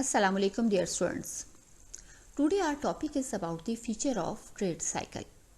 Assalamu alaikum dear students. Today our topic is about the feature of trade cycle,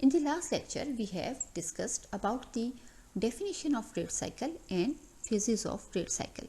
In the last lecture we have discussed about the definition of trade cycle and phases of trade cycle,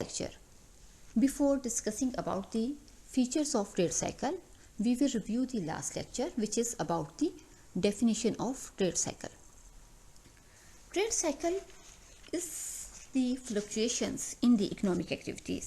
Lecture. Before discussing about the features of trade cycle, we will review the last lecture which is about the definition of trade cycle. Trade cycle is the fluctuations in the economic activities.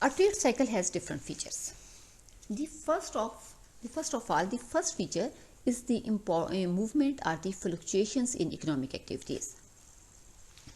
A trade cycle has different features. The first of all, the first feature is the movement or the fluctuations in economic activities.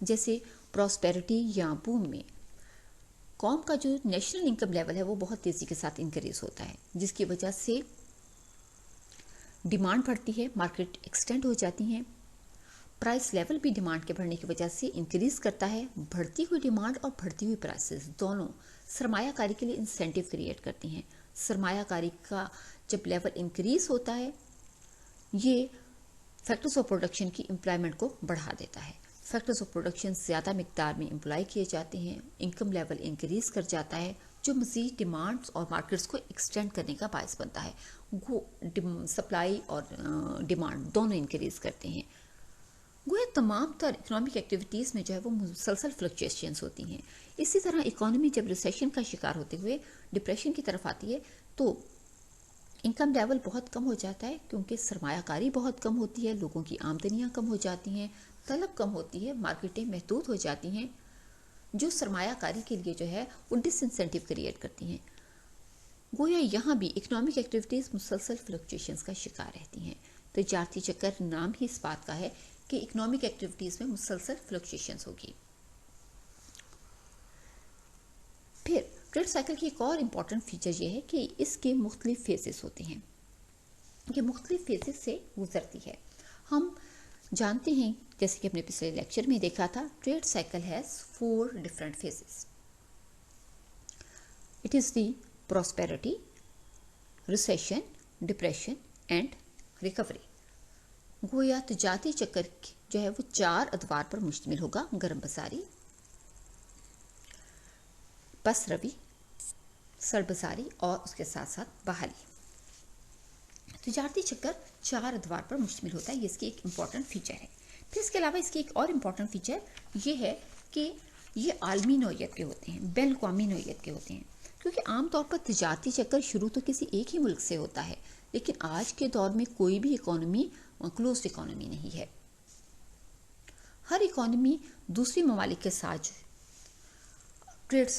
جیسے prosperity یا boom میں قوم کا جو national income level ہے وہ بہت تیزی کے ساتھ انکریز ہوتا ہے، جس کی وجہ سے ڈیمانڈ بڑھتی ہے، مارکیٹ ایکسٹینڈ ہو جاتی ہیں، پرائس لیول بھی ڈیمانڈ کے بڑھنے کی وجہ سے انکریز کرتا ہے۔ بڑھتی ہوئی ڈیمانڈ اور بڑھتی ہوئی پرائسز دونوں سرمایہ کاری کے لیے انسینٹیو کریٹ کرتی ہیں۔ سرمایہ کاری کا جب لیول انکریز ہوتا ہے، یہ فیکٹرز آف پروڈکشن کی امپلائمنٹ کو بڑھا دیتا ہے۔ فیکٹرز آف پروڈکشن زیادہ مقدار میں امپلائی کیے جاتے ہیں، انکم لیول انکریز کر جاتا ہے، جو مزید ڈیمانڈز اور مارکیٹس کو ایکسٹینڈ کرنے کا باعث بنتا ہے۔ وہ سپلائی اور ڈیمانڈ دونوں انکریز کرتے ہیں۔ گویا تمام تر اکنامک ایکٹیویٹیز میں جو ہے وہ مسلسل فلکچویشنز ہوتی ہیں۔ اسی طرح اکانومی جب ریسیشن کا شکار ہوتے ہوئے ڈپریشن کی طرف آتی ہے تو انکم لیول بہت کم ہو جاتا ہے، کیونکہ سرمایہ کاری بہت کم ہوتی ہے، لوگوں کی آمدنیاں کم ہو جاتی ہیں، طلب کم ہوتی ہے، مارکیٹیں محدود ہو جاتی ہیں، جو سرمایہ کاری کے لیے جو ہے وہ ڈس انسینٹیو کریٹ کرتی ہیں۔ گویا یہاں بھی اکنامک ایکٹیویٹیز مسلسل فلکچویشنز کا شکار رہتی ہیں۔ تجارتی چکر نام ہی اس بات کا ہے کہ اکنامک ایکٹیویٹیز میں مسلسل فلکچویشنز ہوگی۔ پھر ٹریڈ سائیکل کی ایک اور امپورٹنٹ فیچر یہ ہے کہ اس کے مختلف فیزز ہوتے ہیں، یہ مختلف فیزز سے گزرتی ہے۔ ہم جانتے ہیں، جیسے کہ اپنے پچھلے لیکچر میں دیکھا تھا، trade cycle has 4 different phases. It is the prosperity, recession, depression and recovery. گویا تجارتی چکر جو ہے وہ 4 ادوار پر مشتمل ہوگا: گرم بازاری، پس روی، سڑ بازاری اور اس کے ساتھ ساتھ بحالی۔ تجارتی چکر 4 ادوار پر مشتمل ہوتا ہے، یہ اس کی ایک امپورٹنٹ فیچر ہے۔ پھر اس کے علاوہ اس کی ایک اور امپورٹنٹ فیچر یہ ہے کہ یہ عالمی نوعیت کے ہوتے ہیں، بین الاقوامی نوعیت کے ہوتے ہیں، کیونکہ عام طور پر تجارتی چکر شروع تو کسی ایک ہی ملک سے ہوتا ہے، لیکن آج کے دور میں کوئی بھی اکانومی کلوزڈ اکانومی نہیں ہے۔ ہر اکانومی دوسری ممالک کے ساتھ ٹریڈ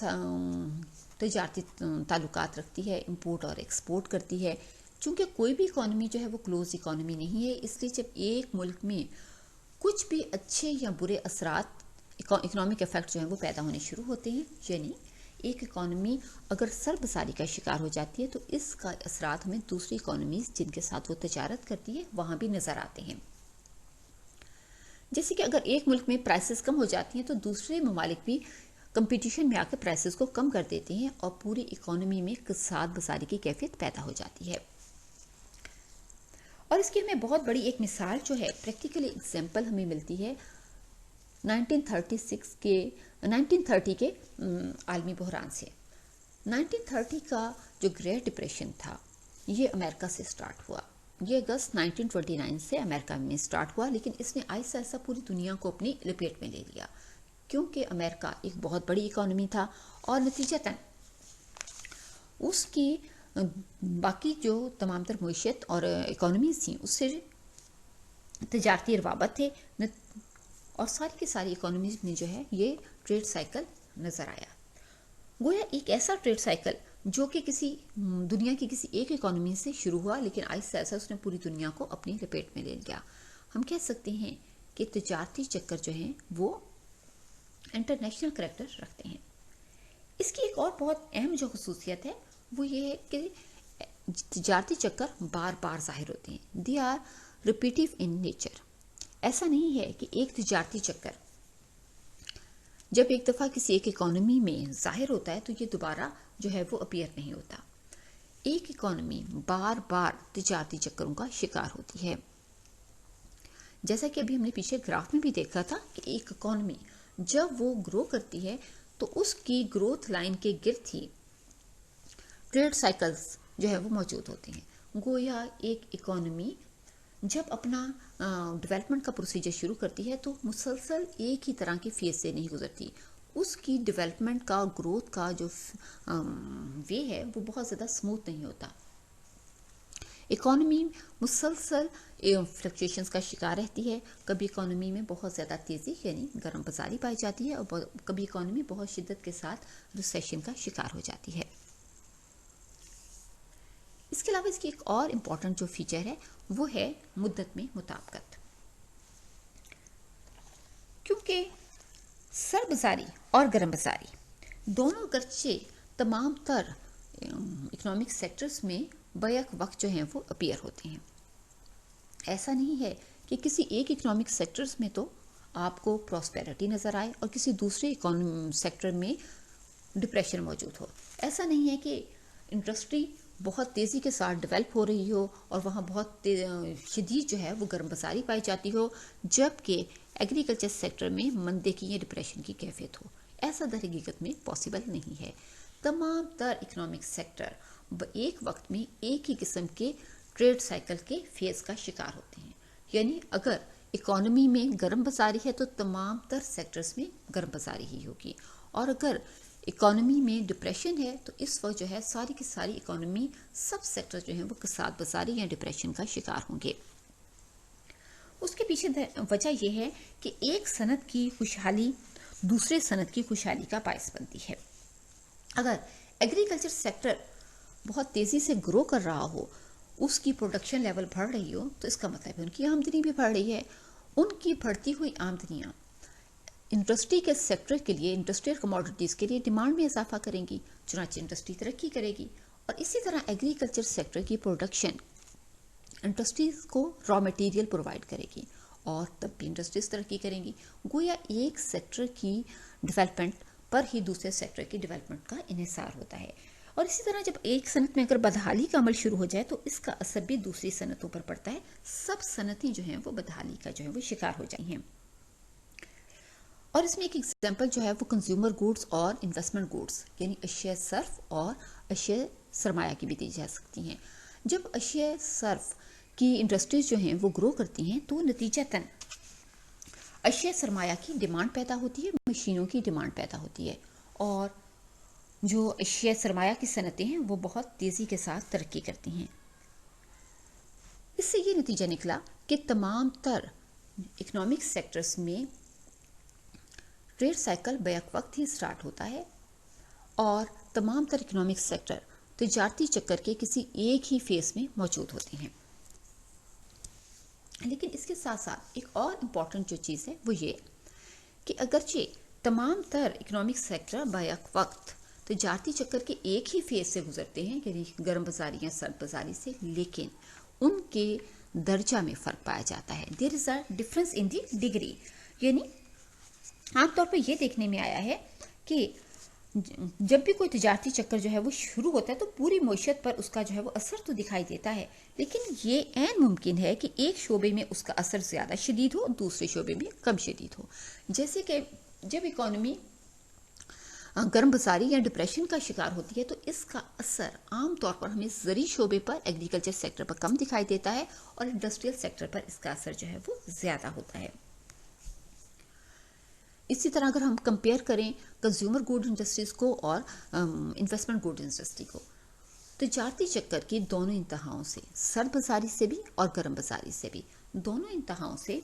تجارتی تعلقات رکھتی ہے، امپورٹ اور ایکسپورٹ کرتی ہے۔ چونکہ کوئی بھی اکانومی جو ہے وہ کلوز اکانومی نہیں ہے، اس لیے جب ایک ملک میں کچھ بھی اچھے یا برے اثرات، اکنامک افیکٹ جو ہیں وہ پیدا ہونے شروع ہوتے ہیں، یعنی ایک اکانومی اگر سر بساری کا شکار ہو جاتی ہے تو اس کا اثرات ہمیں دوسری اکانومیز جن کے ساتھ وہ تجارت کرتی ہے وہاں بھی نظر آتے ہیں۔ جیسے کہ اگر ایک ملک میں پرائسز کم ہو جاتی ہیں تو دوسرے ممالک بھی کمپٹیشن میں آ کے پرائسز کو کم کر دیتے ہیں اور پوری اکانومی میں اقتصاد بازاری کی کیفیت پیدا ہو جاتی ہے۔ اور اس کی ہمیں بہت بڑی ایک مثال جو ہے، پریکٹیکل ایگزامپل ہمیں ملتی ہے 1930 کے عالمی بحران سے۔ 1930 کا جو گریٹ ڈپریشن تھا یہ امریکہ سے سٹارٹ ہوا، یہ اگست 1929 سے امریکہ میں سٹارٹ ہوا، لیکن اس نے آہستہ آہستہ پوری دنیا کو اپنی لپیٹ میں لے لیا، کیونکہ امریکہ ایک بہت بڑی اکانومی تھا اور نتیجتاً اس کی باقی جو تمام تر معیشت اور اکانومیز تھیں اس سے تجارتی روابط تھے، اور ساری کی ساری اکانومیز میں جو ہے یہ ٹریڈ سائیکل نظر آیا۔ گویا ایک ایسا ٹریڈ سائیکل جو کہ دنیا کی کسی ایک اکانومی سے شروع ہوا، لیکن آہستہ آہستہ اس نے پوری دنیا کو اپنی لپیٹ میں لے لیا۔ ہم کہہ سکتے ہیں کہ تجارتی چکر جو ہیں وہ انٹرنیشنل کریکٹر رکھتے ہیں۔ اس کی ایک اور بہت اہم جو خصوصیت ہے وہ یہ ہے کہ تجارتی چکر بار بار ظاہر ہوتے ہیں، دی آر ریپیٹیو ان نیچر۔ ایسا نہیں ہے کہ ایک تجارتی چکر جب ایک دفعہ کسی ایک اکانومی میں ظاہر ہوتا ہے تو یہ دوبارہ جو ہے وہ اپیئر نہیں ہوتا۔ ایک اکانومی بار بار تجارتی چکروں کا شکار ہوتی ہے۔ جیسا کہ ابھی ہم نے پیچھے گراف میں بھی دیکھا تھا کہ ایک اکانومی جب وہ گرو کرتی ہے تو اس کی گروتھ لائن کے گرد ہی ٹریڈ سائیکلز جو ہے وہ موجود ہوتے ہیں۔ گویا ایک اکانومی جب اپنا ڈیولپمنٹ کا پروسیجر شروع کرتی ہے تو مسلسل ایک ہی طرح کی فیز سے نہیں گزرتی، اس کی ڈیولپمنٹ کا، گروتھ کا جو وے ہے وہ بہت زیادہ سموتھ نہیں ہوتا۔ اکانومی مسلسل فلکچویشنز کا شکار رہتی ہے، کبھی اکانومی میں بہت زیادہ تیزی یعنی گرم بازاری پائی جاتی ہے، اور کبھی اکانومی بہت شدت کے ساتھ ریسیشن کا شکار ہو جاتی ہے۔ اس کے علاوہ اس کی ایک اور امپورٹنٹ جو فیچر ہے وہ ہے مدت میں مطابقت، کیونکہ سر بازاری اور گرم بازاری دونوں اگرچہ تمام تر اکنامک سیکٹرز میں بیک وقت جو ہیں وہ اپیئر ہوتے ہیں. ایسا نہیں ہے کہ کسی ایک اکنامک سیکٹرز میں تو آپ کو پراسپیرٹی نظر آئے اور کسی دوسرے سیکٹر میں ڈپریشن موجود ہو. ایسا نہیں ہے کہ انڈسٹری بہت تیزی کے ساتھ ڈیولپ ہو رہی ہو اور وہاں بہت شدید جو ہے وہ گرم بازاری پائی جاتی ہو، جبکہ ایگریکلچر سیکٹر میں مندے کی یا ڈپریشن کی کیفیت ہو. ایسا در حقیقت میں پاسبل نہیں ہے. تمام تر اکنامک سیکٹر ایک وقت میں ایک ہی قسم کے ٹریڈ سائیکل کے فیز کا شکار ہوتے ہیں. یعنی اگر اکانومی میں گرم بازاری ہے تو تمام تر سیکٹرز میں گرم بازاری ہی ہوگی، اور اگر اکانومی میں ڈپریشن ہے تو اس وقت جو ہے ساری کی ساری اکانومی سب سیکٹر جو ہیں وہ کساد بازاری یا ڈپریشن کا شکار ہوں گے. اس کے پیچھے وجہ یہ ہے کہ ایک صنعت کی خوشحالی دوسرے صنعت کی خوشحالی کا باعث بنتی ہے. اگر ایگریکلچر سیکٹر بہت تیزی سے گرو کر رہا ہو، اس کی پروڈکشن لیول بڑھ رہی ہو، تو اس کا مطلب ہے ان کی آمدنی بھی بڑھ رہی ہے. ان کی بڑھتی ہوئی آمدنیاں انڈسٹری کے سیکٹر کے لیے، انڈسٹریل کموڈیٹیز کے لیے ڈیمانڈ میں اضافہ کریں گی، چنانچہ انڈسٹری ترقی کرے گی. اور اسی طرح ایگریکلچر سیکٹر کی پروڈکشن انڈسٹریز کو را مٹیریل پرووائڈ کرے گی اور تب بھی انڈسٹریز ترقی کریں گی. گویا ایک سیکٹر کی ڈیولپمنٹ پر ہی دوسرے سیکٹر کی ڈیولپمنٹ کا انحصار ہوتا ہے. اور اسی طرح جب ایک صنعت میں اگر بدحالی کا عمل شروع ہو جائے تو اس کا اثر بھی دوسری صنعتوں پر پڑتا ہے. سب صنعتیں جو ہیں وہ بدحالی کا جو ہے وہ شکار ہو جائی ہیں. اور اس میں ایک ایگزامپل جو ہے وہ کنزیومر گوڈز اور انویسٹمنٹ گوڈز یعنی اشیاء صرف اور اشیاء سرمایہ کی بھی دی جا سکتی ہیں. جب اشیاء صرف کی انڈسٹریز جو ہیں وہ گرو کرتی ہیں تو نتیجتاً اشیاء سرمایہ کی ڈیمانڈ پیدا ہوتی ہے، مشینوں کی ڈیمانڈ پیدا ہوتی ہے، اور جو اشیاء سرمایہ کی صنعتیں ہیں وہ بہت تیزی کے ساتھ ترقی کرتی ہیں. اس سے یہ نتیجہ نکلا کہ تمام تر اکنامک سیکٹرز میں ٹریڈ سائیکل بیک وقت ہی سٹارٹ ہوتا ہے اور تمام تر اکنامک سیکٹر تجارتی چکر کے کسی ایک ہی فیز میں موجود ہوتے ہیں. لیکن اس کے ساتھ ساتھ ایک اور امپورٹنٹ جو چیز ہے وہ یہ کہ اگرچہ تمام تر اکنامک سیکٹر بیک وقت تجارتی چکر کے ایک ہی فیز سے گزرتے ہیں، یعنی گرم بازاری یا سرد بازاری سے، لیکن ان کے درجہ میں فرق پایا جاتا ہے. There is a difference in the degree. یعنی عام طور پر یہ دیکھنے میں آیا ہے کہ جب بھی کوئی تجارتی چکر جو ہے وہ شروع ہوتا ہے تو پوری معیشت پر اس کا جو ہے وہ اثر تو دکھائی دیتا ہے، لیکن یہ عین ممکن ہے کہ ایک شعبے میں اس کا اثر زیادہ شدید ہو، دوسرے شعبے میں کم شدید ہو. جیسے کہ جب اکانومی گرم بازاری یا ڈپریشن کا شکار ہوتی ہے تو اس کا اثر عام طور پر ہمیں زرعی شعبے پر، ایگریکلچر سیکٹر پر کم دکھائی دیتا ہے، اور انڈسٹریل سیکٹر پر اس کا اثر جو ہے وہ زیادہ ہوتا ہے. اسی طرح اگر ہم کمپیئر کریں کنزیومر گوڈ انڈسٹریز کو اور انویسٹمنٹ گوڈ انڈسٹری کو، تجارتی چکر کی دونوں انتہاؤں سے، سرد بازاری سے بھی اور گرم بازاری سے بھی، دونوں انتہاؤں سے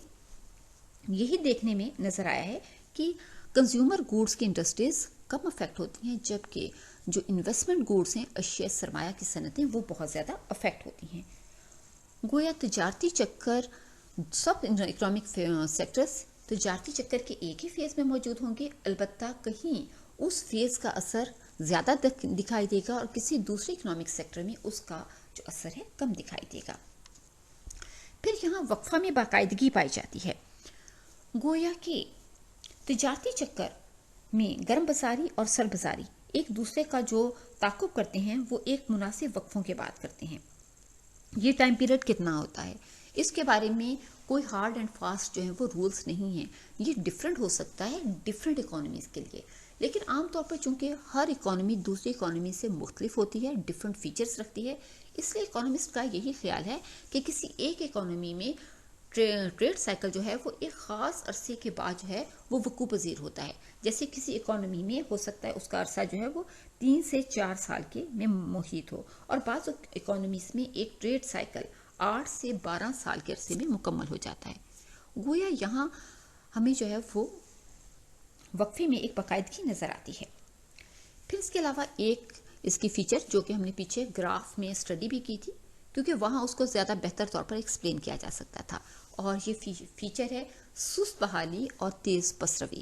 یہی دیکھنے میں نظر آیا ہے کہ کنزیومر گوڈز کی انڈسٹریز کم افیکٹ ہوتی ہیں، جبکہ جو انویسٹمنٹ گوڈز ہیں، اشیاء سرمایہ کی صنعتیں، وہ بہت زیادہ افیکٹ ہوتی ہیں. گویا تجارتی چکر سب اکنامک سیکٹرز تجارتی چکر کے ایک ہی فیز میں موجود ہوں گے، البتہ کہیں اس فیز کا اثر زیادہ دکھائی دے گا اور کسی دوسرے اکنامک سیکٹر میں اس کا جو اثر ہے کم دکھائی دے گا. پھر یہاں وقفہ میں باقاعدگی پائی جاتی ہے. گویا کہ تجارتی چکر میں گرم بازاری اور سرد بازاری ایک دوسرے کا جو تعاقب کرتے ہیں وہ ایک مناسب وقفوں کے بعد کرتے ہیں. یہ ٹائم پیریڈ کتنا ہوتا ہے، اس کے بارے میں کوئی ہارڈ اینڈ فاسٹ جو ہے وہ رولز نہیں ہیں. یہ ڈفرینٹ ہو سکتا ہے ڈفرینٹ اکانومیز کے لیے، لیکن عام طور پر چونکہ ہر اکانومی دوسری اکانومی سے مختلف ہوتی ہے، ڈفرینٹ فیچرز رکھتی ہے، اس لیے اکانومسٹ کا یہی خیال ہے کہ کسی ایک اکانومی میں ٹریڈ سائیکل جو ہے وہ ایک خاص عرصے کے بعد جو ہے وہ وقوع پذیر ہوتا ہے. جیسے کسی اکانومی میں ہو سکتا ہے اس کا عرصہ جو ہے وہ 3 سے 4 سال کے میں محیط ہو، اور بعض اکانومیز میں ایک ٹریڈ سائیکل 8 سے 12 سال کے عرصے میں مکمل ہو جاتا ہے. گویا یہاں ہمیں جو ہے وہ وقفے میں ایک باقاعدگی نظر آتی ہے. پھر اس کے علاوہ ایک اس کی فیچر جو کہ ہم نے پیچھے گراف میں اسٹڈی بھی کی تھی، کیونکہ وہاں اس کو زیادہ بہتر طور پر ایکسپلین کیا جا سکتا تھا، اور یہ فیچر ہے سست بحالی اور تیز پسروی.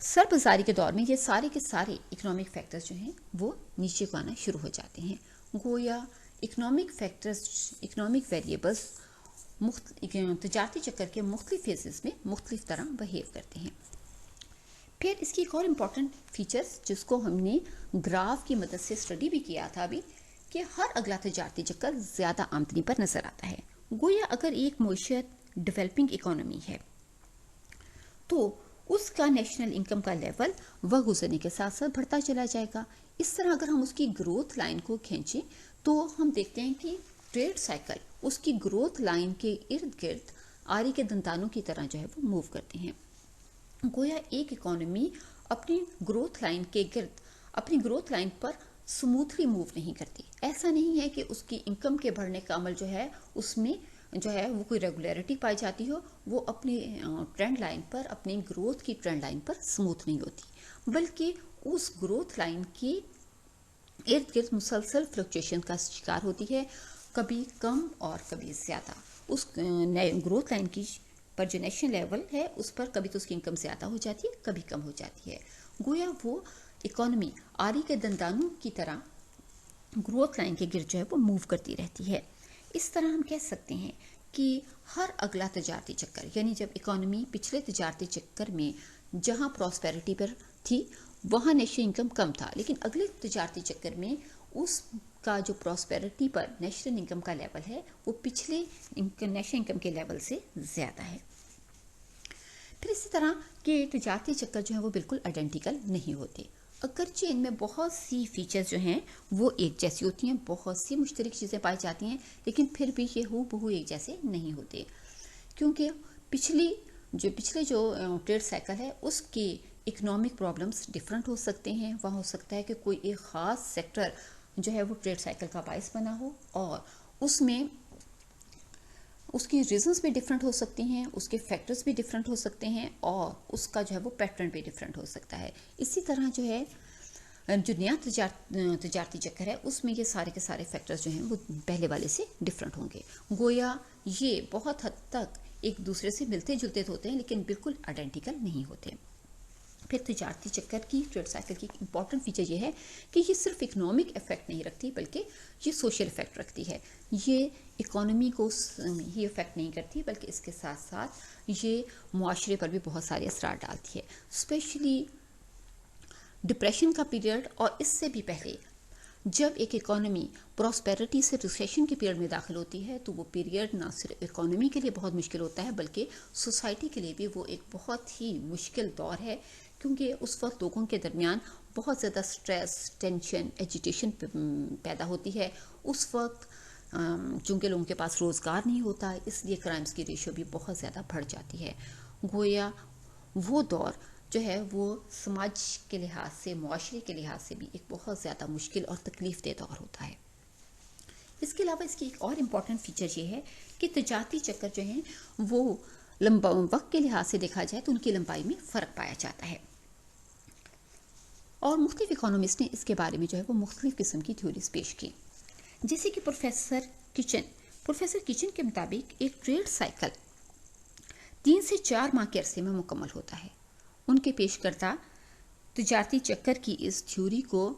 سر بازاری کے دور میں یہ سارے کے سارے اکنامک فیکٹرز جو ہیں وہ نیچے کو آنا شروع ہو جاتے ہیں. گویا اکنامک فیکٹرز، اکنامک ویریبلز تجارتی چکر کے مختلف فیزز میں مختلف طرح بہیو کرتے ہیں. پھر اس کی ایک اور امپورٹنٹ فیچرز جس کو ہم نے گراف کی مدد سے اسٹڈی بھی کیا تھا ابھی، کہ ہر اگلا تجارتی چکر زیادہ آمدنی پر نظر آتا ہے. گویا اگر ایک معیشت ڈیولپنگ اکانومی ہے تو اس کا نیشنل انکم کا لیول وقت گزرنے کے ساتھ ساتھ بڑھتا چلا جائے گا. اس طرح اگر ہم اس کی گروتھ لائن کو کھینچیں تو ہم دیکھتے ہیں کہ ٹریڈ سائیکل اس کی گروتھ لائن کے ارد گرد آری کے دندانوں کی طرح جو ہے وہ موو کرتے ہیں. گویا ایک اکانومی اپنی گروتھ لائن کے گرد، اپنی گروتھ لائن پر سموتھلی موو نہیں کرتی. ایسا نہیں ہے کہ اس کی انکم کے بڑھنے کا عمل جو ہے اس میں جو ہے وہ کوئی ریگولیرٹی پائی جاتی ہو، وہ اپنی ٹرینڈ لائن پر، اپنی گروتھ کی ٹرینڈ لائن پر سموتھ نہیں ہوتی، بلکہ اس گروتھ لائن کی ارد گرد مسلسل فلکچویشن کا شکار ہوتی ہے، کبھی کم اور کبھی زیادہ. اس گروتھ لائن کی پر جو نیشنل لیول ہے اس پر کبھی تو اس کی انکم زیادہ ہو جاتی ہے، کبھی کم ہو جاتی ہے. گویا وہ اکانومی آری کے دندانوں کی طرح گروتھ لائن کے گرد جو ہے وہ موو کرتی رہتی ہے. اس طرح ہم کہہ سکتے ہیں کہ ہر اگلا تجارتی چکر، یعنی جب اکانومی پچھلے تجارتی چکر میں جہاں پراسپیرٹی پر تھی وہاں نیشنل انکم کم تھا، لیکن اگلے تجارتی چکر میں اس کا جو پراسپیرٹی پر نیشنل انکم کا لیول ہے وہ پچھلے نیشنل انکم کے لیول سے زیادہ ہے. پھر اسی طرح کہ تجارتی چکر جو ہیں وہ بالکل آئیڈینٹیکل نہیں ہوتے، اگرچہ ان میں بہت سی فیچرز جو ہیں وہ ایک جیسی ہوتی ہیں، بہت سی مشترک چیزیں پائی جاتی ہیں، لیکن پھر بھی یہ ہو بہو ایک جیسے نہیں ہوتے، کیونکہ پچھلے جو ٹریڈ سائیکل ہے اس کے اکنامک پرابلمس ڈفرینٹ ہو سکتے ہیں. وہاں ہو سکتا ہے کہ کوئی ایک خاص سیکٹر جو ہے وہ ٹریڈ سائیکل کا باعث بنا ہو اور اس میں اس کی ریزنز بھی ڈفرینٹ ہو سکتے ہیں، اس کے فیکٹرز بھی ڈفرینٹ ہو سکتے ہیں اور اس کا جو ہے وہ پیٹرن بھی ڈفرینٹ ہو سکتا ہے. اسی طرح جو ہے جو نیا تجارتی چکر ہے اس میں یہ سارے کے سارے فیکٹرز جو ہیں وہ پہلے والے سے ڈفرینٹ ہوں گے. گویا یہ بہت حد تک ایک دوسرے سے ملتے جلتے ہوتے ہیں لیکن بالکل آئیڈینٹیکل نہیں ہوتے. پھر تجارتی چکر کی ٹریڈ سائیکل کی امپورٹنٹ فیچر یہ ہے کہ یہ صرف اکنامک افیکٹ نہیں رکھتی بلکہ یہ سوشل افیکٹ رکھتی ہے. یہ اکانومی کو ہی افیکٹ نہیں کرتی بلکہ اس کے ساتھ ساتھ یہ معاشرے پر بھی بہت سارے اثرات ڈالتی ہے. اسپیشلی ڈپریشن کا پیریڈ اور اس سے بھی پہلے جب ایک اکانومی پراسپیرٹی سے ریسیشن کے پیریڈ میں داخل ہوتی ہے تو وہ پیریڈ نہ صرف اکانومی کے لیے بہت مشکل ہوتا ہے بلکہ سوسائٹی کے لیے بھی وہ ایک بہت ہی مشکل دور ہے، کیونکہ اس وقت لوگوں کے درمیان بہت زیادہ سٹریس، ٹینشن، ایجیٹیشن پیدا ہوتی ہے. اس وقت چونکہ لوگوں کے پاس روزگار نہیں ہوتا اس لیے کرائمز کی ریشو بھی بہت زیادہ بڑھ جاتی ہے. گویا وہ دور جو ہے وہ سماج کے لحاظ سے، معاشرے کے لحاظ سے بھی ایک بہت زیادہ مشکل اور تکلیف دہ دور ہوتا ہے. اس کے علاوہ اس کی ایک اور امپورٹنٹ فیچر یہ ہے کہ تجارتی چکر جو ہیں وہ وقت کے لحاظ سے دیکھا جائے تو ان کی لمبائی میں فرق پایا جاتا ہے اور مختلف اکانومسٹ نے اس کے بارے میں جو ہے وہ مختلف قسم کی تھیوریز پیش کی. جیسے کہ پروفیسر کچن کے مطابق ایک ٹریڈ سائیکل 3 سے 4 ماہ کے عرصے میں مکمل ہوتا ہے. ان کے پیش کردہ تجارتی چکر کی اس تھیوری کو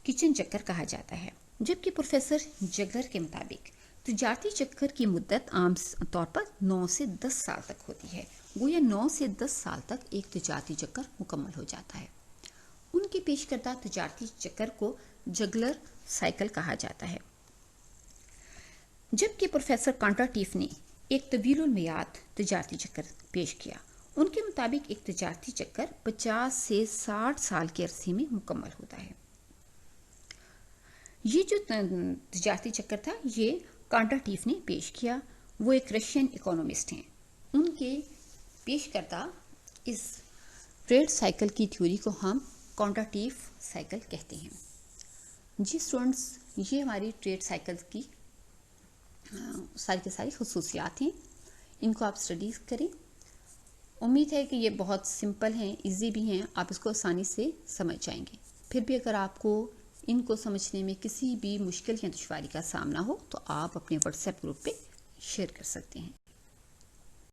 کچن چکر کہا جاتا ہے، جبکہ پروفیسر جگلر کے مطابق تجارتی چکر کی مدت عام طور پر 9 سے 10 سال تک ہوتی ہے. گویا 9 سے 10 سال تک ایک تجارتی چکر مکمل ہو جاتا ہے. ان کے پیش کردہ تجارتی چکر کو جگلر سائیکل کہا جاتا ہے، جبکہ پروفیسر کانٹاٹیف نے ایک طویل المیعاد تجارتی چکر پیش کیا. ان کے مطابق ایک تجارتی چکر 50 سے 60 سال کے عرصے میں مکمل ہوتا ہے. یہ جو تجارتی چکر تھا یہ کانٹاٹیف نے پیش کیا، وہ ایک رشین اکانومسٹ ہیں. ان کے پیش کردہ اس ٹریڈ سائیکل کی تھیوری کو ہم کانٹاٹیف سائیکل کہتے ہیں. جی اسٹوڈنٹس، یہ ہماری ٹریڈ سائیکل کی ساری کے ساری خصوصیات ہیں، ان کو آپ اسٹڈیز کریں. امید ہے کہ یہ بہت سمپل ہیں، ایزی بھی ہیں، آپ اس کو آسانی سے سمجھ جائیں گے. پھر بھی اگر آپ کو ان کو سمجھنے میں کسی بھی مشکل یا دشواری کا سامنا ہو تو آپ اپنے واٹس ایپ گروپ پہ شیئر کر سکتے ہیں.